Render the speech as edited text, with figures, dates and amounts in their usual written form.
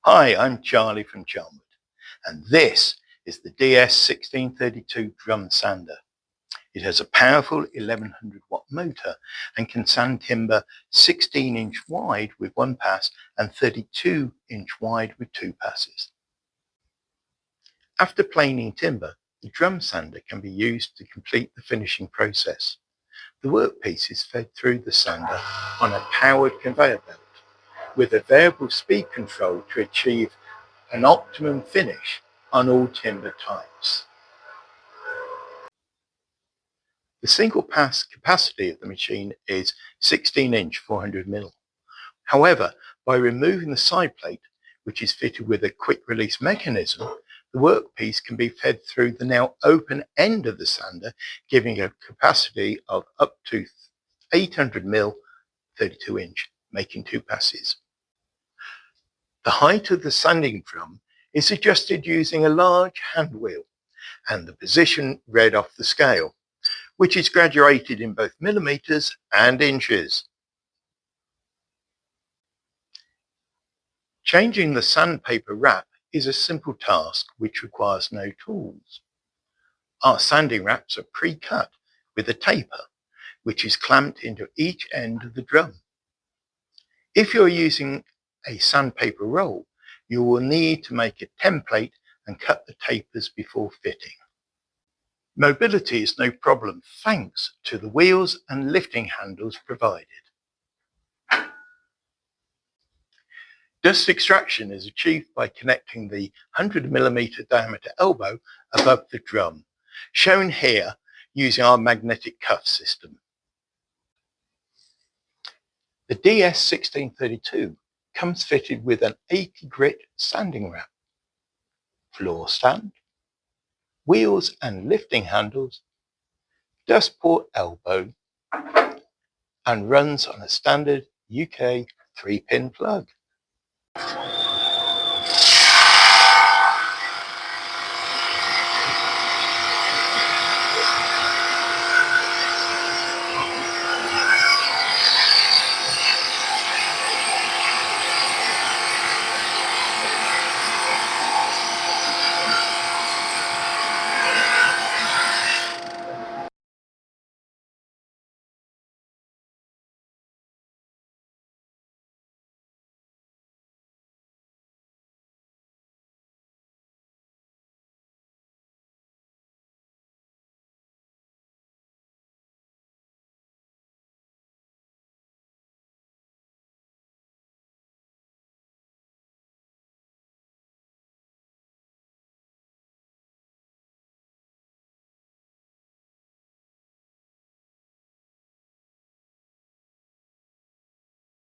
Hi, I'm Charlie from Charnwood, and this is the DS1632 drum sander. It has a powerful 1100 watt motor and can sand timber 16-inch wide with one pass and 32-inch wide with two passes. After planing timber, the drum sander can be used to complete the finishing process. The workpiece is fed through the sander on a powered conveyor belt with a variable speed control to achieve an optimum finish on all timber types. The single pass capacity of the machine is 16-inch 400mm. However, by removing the side plate, which is fitted with a quick release mechanism, the workpiece can be fed through the now open end of the sander, giving a capacity of up to 800mm 32-inch, making two passes. The height of the sanding drum is adjusted using a large hand wheel and the position read off the scale, which is graduated in both millimeters and inches. Changing the sandpaper wrap is a simple task which requires no tools. Our sanding wraps are pre-cut with a taper, which is clamped into each end of the drum. If you're using a sandpaper roll, you will need to make a template and cut the tapers before fitting. Mobility is no problem thanks to the wheels and lifting handles provided. Dust extraction is achieved by connecting the 100mm diameter elbow above the drum, shown here using our magnetic cuff system. The DS1632 comes fitted with an 80 grit sanding wrap, floor stand, wheels and lifting handles, dust port elbow, and runs on a standard UK 3-pin plug.